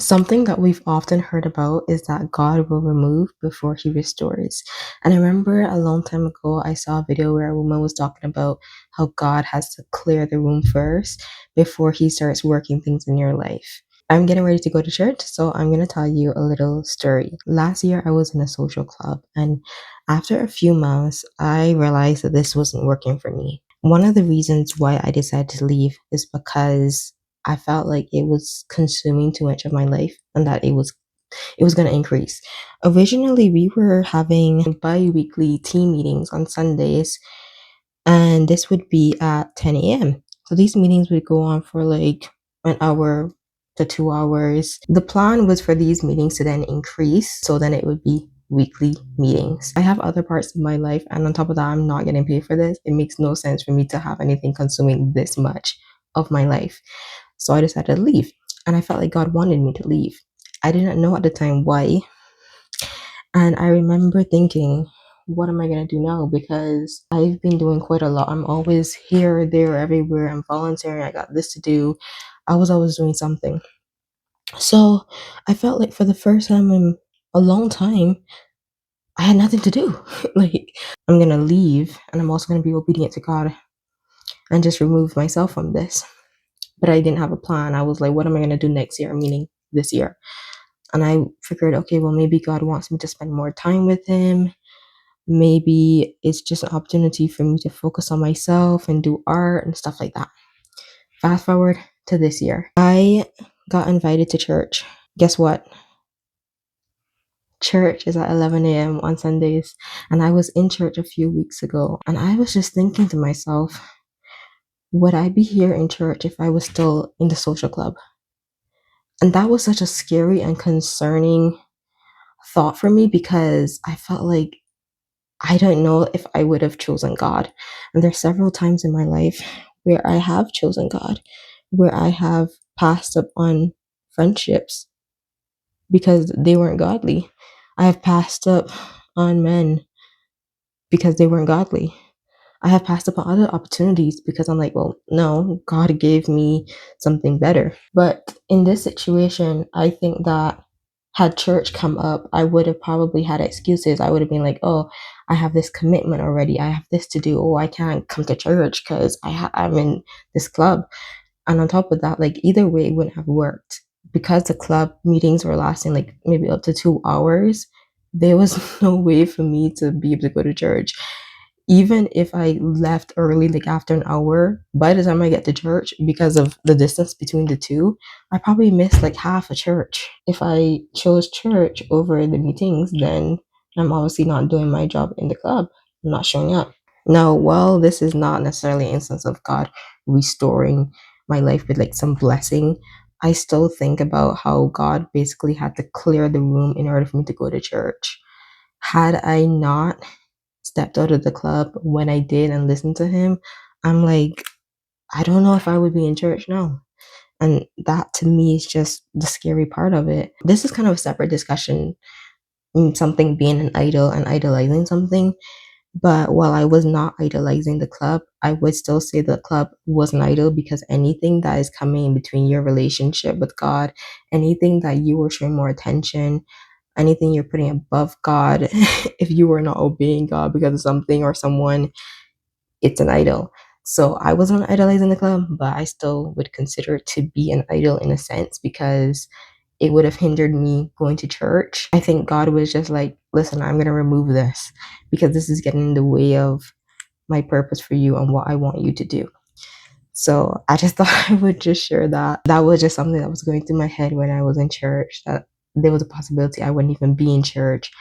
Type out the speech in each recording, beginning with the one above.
Something that we've often heard about is that God will remove before he restores. And I remember a long time ago, I saw a video where a woman was talking about how God has to clear the room first before he starts working things in your life. I'm getting ready to go to church, so I'm going to tell you a little story. Last year, I was in a social club, and after a few months, I realized that this wasn't working for me. One of the reasons why I decided to leave is because I felt like it was consuming too much of my life and that it was going to increase. Originally, we were having bi-weekly team meetings on Sundays, and this would be at 10 a.m. So these meetings would go on for like an hour to 2 hours. The plan was for these meetings to then increase, so then it would be weekly meetings. I have other parts of my life, and on top of that, I'm not getting paid for this. It makes no sense for me to have anything consuming this much of my life. So I decided to leave, and I felt like God wanted me to leave. I didn't know at the time why, and I remember thinking, what am I going to do now? Because I've been doing quite a lot. I'm always here, there, everywhere. I'm volunteering. I got this to do. I was always doing something. So I felt like for the first time in a long time, I had nothing to do. Like, I'm going to leave, and I'm also going to be obedient to God and just remove myself from this. But I didn't have a plan. I was like, what am I going to do next year? Meaning this year. And I figured, okay, well, maybe God wants me to spend more time with Him. Maybe it's just an opportunity for me to focus on myself and do art and stuff like that. Fast forward to this year. I got invited to church. Guess what? Church is at 11 a.m. on Sundays. And I was in church a few weeks ago. And I was just thinking to myself, would I be here in church if I was still in the social club? And that was such a scary and concerning thought for me because I felt like I don't know if I would have chosen God. And there's several times in my life where I have chosen God, where I have passed up on friendships because they weren't godly. I have passed up on men because they weren't godly. I have passed up on other opportunities because I'm like, well, no, God gave me something better. But in this situation, I think that had church come up, I would have probably had excuses. I would have been like, oh, I have this commitment already. I have this to do. Oh, I can't come to church because I'm in this club. And on top of that, like either way, it wouldn't have worked because the club meetings were lasting like maybe up to 2 hours. There was no way for me to be able to go to church. Even if I left early, like after an hour, by the time I get to church, because of the distance between the two, I probably missed like half a church. If I chose church over the meetings, then I'm obviously not doing my job in the club. I'm not showing up. Now, while this is not necessarily an instance of God restoring my life with like some blessing, I still think about how God basically had to clear the room in order for me to go to church. Had I not stepped out of the club when I did and listened to him, I'm like, I don't know if I would be in church now. And that to me is just the scary part of it. This is kind of a separate discussion, something being an idol and idolizing something. But while I was not idolizing the club, I would still say the club was an idol because anything that is coming in between your relationship with God, anything that you are showing more attention, anything you're putting above God, if you were not obeying God because of something or someone, it's an idol. So I wasn't idolizing the club, but I still would consider it to be an idol in a sense because it would have hindered me going to church. I think God was just like, listen, I'm going to remove this because this is getting in the way of my purpose for you and what I want you to do. So I just thought I would just share that. That was just something that was going through my head when I was in church, that there was a possibility I wouldn't even be in church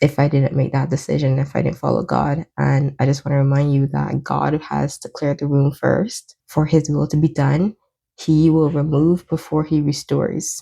if I didn't make that decision, if I didn't follow God. And I just want to remind you that God has to clear the room first for his will to be done. He will remove before he restores.